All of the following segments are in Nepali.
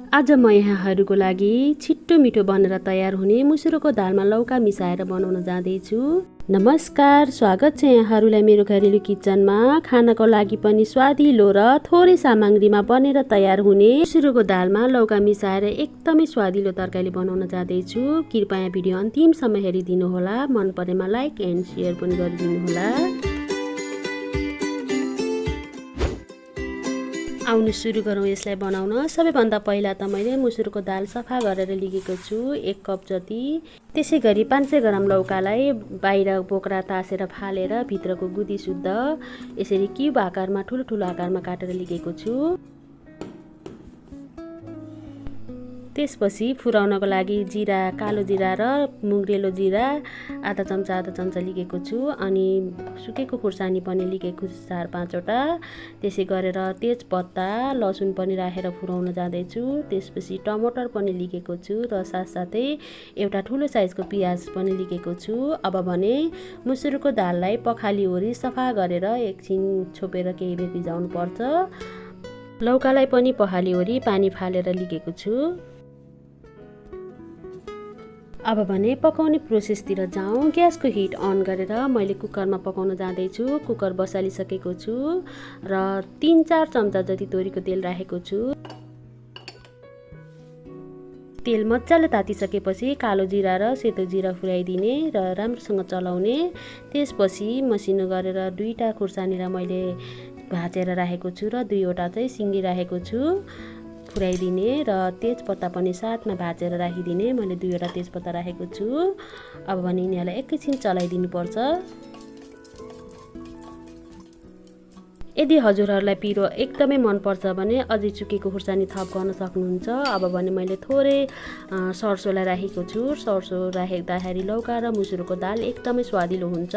आज म यहाँहरूको लागि छिट्टो मिठो बनेर तयार हुने मुसुरोको दालमा लौका मिसाएर बनाउन जाँदैछु। नमस्कार, स्वागत छ यहाँहरूलाई मेरो घरेलु किचनमा। खानको लागि पनि स्वादिलो र थोरै सामग्रीमा बनेर तयार हुने मुसुरोको दालमा लौका मिसाएर एकदमै स्वादिलो तरकारी बनाउन जाँदैछु। कृपया भिडियो अन्तिमसम्म हेरिदिनुहोला। मन परेमा लाइक एन्ड सेयर पनि गरिदिनुहोला। आउनु सुरु गरौँ यसलाई बनाउन। सबैभन्दा पहिला त मैले मुसुरोको दाल सफा गरेर लिएको छु 1 कप जति। त्यसै गरी 500 ग्राम लौकालाई बाहिर बोक्रा तासेर फालेर भित्रको गुदी शुद्ध यसरी क्युब आकारमा ठुलो आकारमा काटेर लिएको छु। त्यसपछि फुराउनको लागि जिरा, कालो जिरा र मुङ्ग्रेलो जिरा आधा चम्चा लिएको छु। अनि सुकेको खुर्सानी पनि लिएको छु 4-5 वटा। त्यसै गरेर तेजपत्ता, लसुन पनि राखेर फुराउन जाँदैछु। त्यसपछि टमाटर पनि लिएको छु र साथसाथै एउटा ठुलो साइजको प्याज पनि लिएको छु। अब भने मुसुरोको दाललाई पखालीओरी सफा गरेर एकछिन छोपेर केही बेर भिजाउनु पर्छ। लौकालाई पनि पखालीओरी पानी फालेर लिएको छु। अब भने पकाउने प्रोसेसतिर जाउँ। ग्यासको हिट अन गरेर मैले कुकरमा पकाउन जाँदैछु। कुकर बसालिसकेको छु र 3-4 चम्चा जति तोरीको तेल राखेको छु। तेल मजाले तातिसकेपछि कालो जिरा र सेतो जिरा फुराइदिने र राम्रोसँग चलाउने। त्यसपछि मसिनो गरेर 2टा खुर्सानीलाई मैले भाँचेर राखेको छु र 2 वटा चाहिँ सिङ्गी राखेको छु फुराइदिने र तेजपत्ता पनि साथमा भाँचेर राखिदिने। मैले 2 वटा तेजपत्ता राखेको छु। अब भने यिनीहरूलाई एकैछिन चलाइदिनु पर्छ। यदि हजुरहरूलाई पिरो एकदमै मनपर्छ भने अझै चुकेको खुर्सानी थप गर्न सक्नुहुन्छ। अब भने मैले थोरै सर्सोलाई राखेको छु। सर्सो राख्दाखेरि लौका र मुसुरोको दाल एकदमै स्वादिलो हुन्छ।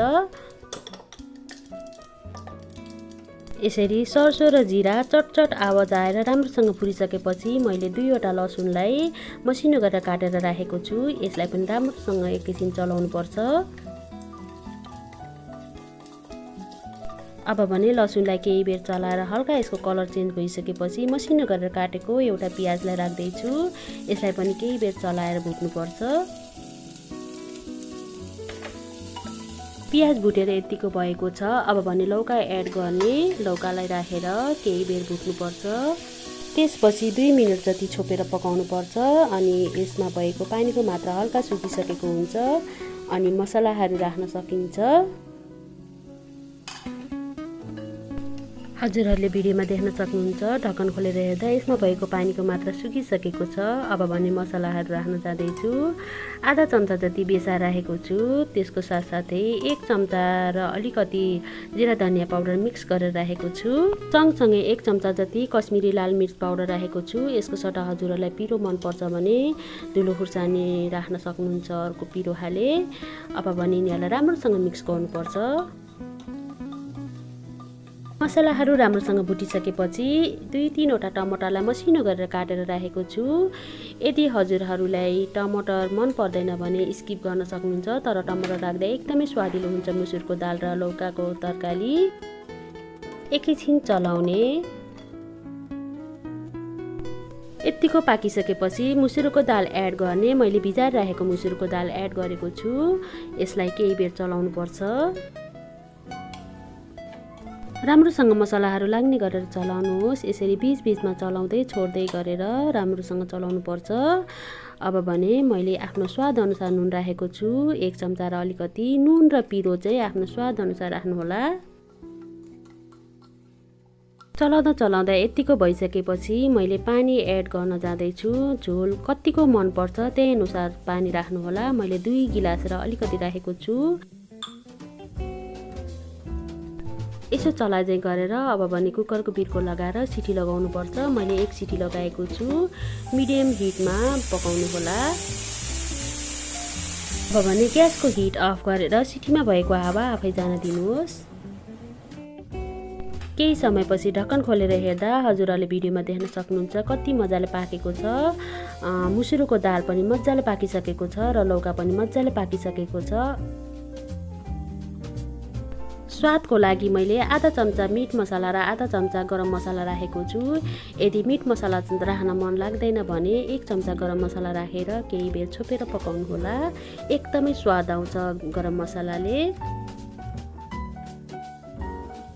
यसरी सर्सो र जिरा चटचट आवाज आएर राम्रोसँग फुरिसकेपछि मैले 2 वटा लसुनलाई मसिनो गरेर काटेर राखेको छु। यसलाई पनि राम्रोसँग एकैछिन चलाउनु पर्छ। अब भने लसुनलाई केही बेर चलाएर हल्का यसको कलर चेन्ज भइसकेपछि मसिनो गरेर काटेको एउटा प्याजलाई राख्दैछु। यसलाई पनि केही बेर चलाएर भुट्नुपर्छ। प्याज भुटेर यतिको भएको छ। अब भने लौका एड गर्ने। लौकालाई राखेर केही बेर भुट्नुपर्छ। त्यसपछि 2 मिनट जति छोपेर पकाउनु पर्छ। अनि यसमा भएको पानीको मात्रा हल्का सुकिसकेको हुन्छ। अनि मसलाहरू राख्न सकिन्छ। हजुरहरूले भिडियोमा देख्न सक्नुहुन्छ ढक्कन खोलेर हेर्दा यसमा भएको पानीको मात्रा सुकिसकेको छ। अब भने मसलाहरू राख्न जाँदैछु। आधा चम्चा जति बेसार राखेको छु। त्यसको साथसाथै 1 चम्चा र अलिकति जिरा धनिया पाउडर मिक्स गरेर राखेको छु। सँगसँगै 1 चम्चा जति कश्मिरी लाल मिर्च पाउडर राखेको छु। यसको सट्टा हजुरहरूलाई पिरो मनपर्छ भने धुलो खुर्सानी राख्न सक्नुहुन्छ अर्को पिरो हाले। अब भने यिनीहरूलाई राम्रोसँग मिक्स गर्नुपर्छ। मसलाहरू राम्रोसँग भुटिसकेपछि 2-3 वटा टमाटरलाई मसिनो गरेर काटेर राखेको छु। यदि हजुरहरूलाई टमाटर मन पर्दैन भने स्किप गर्न सक्नुहुन्छ। तर टमाटर राख्दा एकदमै स्वादिलो हुन्छ मुसुरको दाल र लौकाको तरकारी। एकैछिन चलाउने। यतिको पाकिसकेपछि मुसुरोको दाल एड गर्ने। मैले भिजाएर राखेको मुसुरोको दाल एड गरेको छु। यसलाई केही बेर चलाउनु पर्छ। राम्रोसँग मसलाहरू लाग्ने गरेर चलाउनुहोस्। यसरी बीचमा चलाउँदै छोड्दै गरेर राम्रोसँग चलाउनु पर्छ। अब भने मैले आफ्नो स्वाद अनुसार नुन राखेको छु 1 चम्चा र अलिकति। नुन र पिरो चाहिँ आफ्नो स्वाद अनुसार राख्नुहोला। चलाउँदा यतिको भइसकेपछि मैले पानी एड गर्न जाँदैछु। झोल कतिको मनपर्छ त्यही अनुसार पानी राख्नुहोला। मैले 2 गिलास र अलिकति राखेको छु। यसो चलाइँदै गरेर अब भने कुकरको बिर्को लगाएर सिटी लगाउनु पर्छ। मैले 1 सिटी लगाएको छु। मिडियम हिटमा पकाउनु होला। अब भने ग्यासको हिट अफ गरेर सिटीमा भएको हावा आफै जान दिनुहोस्। केही समयपछि ढक्कन खोलेर हेर्दा हजुरहरूले भिडियोमा देख्न सक्नुहुन्छ कति मजाले पाकेको छ। मुसुरोको दाल पनि मजाले पाकिसकेको छ र लौका पनि मजाले पाकिसकेको छ। स्वादको लागि मैले आधा चम्चा मिट मसला र आधा चम्चा गरम मसला राखेको छु। यदि मिट मसला राख्न मन लाग्दैन भने 1 चम्चा गरम मसला राखेर केही बेर छोपेर पकाउनु होला। एकदमै स्वाद आउँछ गरम मसलाले।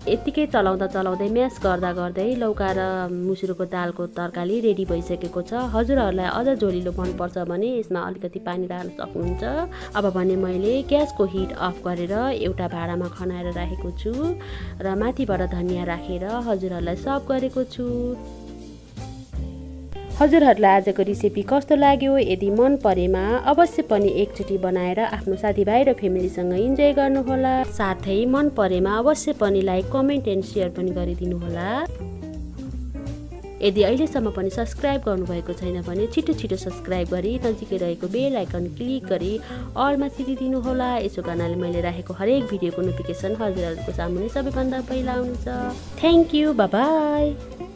यतिकै चलाउँदै म्यास गर्दै लौका र मुसुरोको दालको तरकारी रेडी भइसकेको छ। हजुरहरूलाई अझ झोलिलो मनपर्छ भने यसमा अलिकति पानी राख्न सक्नुहुन्छ। अब भने मैले ग्यासको हिट अफ गरेर एउटा भाँडामा खनाएर राखेको छु र माथिबाट धनिया राखेर हजुरहरूलाई सर्भ गरेको छु। हजुरहरूलाई आजको रेसिपी कस्तो लाग्यो? यदि मन परेमा अवश्य पनि एकचोटि बनाएर आफ्नो साथीभाइ र फ्यामिलीसँग इन्जोय गर्नुहोला। साथै मन परेमा अवश्य पनि लाइक, कमेन्ट एन्ड सेयर पनि गरिदिनु होला। यदि अहिलेसम्म पनि सब्सक्राइब गर्नुभएको छैन भने छिटो सब्सक्राइब गरी नजिकै रहेको बेल आइकन क्लिक गरी अलमा थिचिदिनु होला। यसो गर्नाले मैले राखेको हरेक भिडियोको नोटिफिकेसन हजुरहरूको सामुन्ने सबैभन्दा पहिला आउँछ। Thank you, bye bye.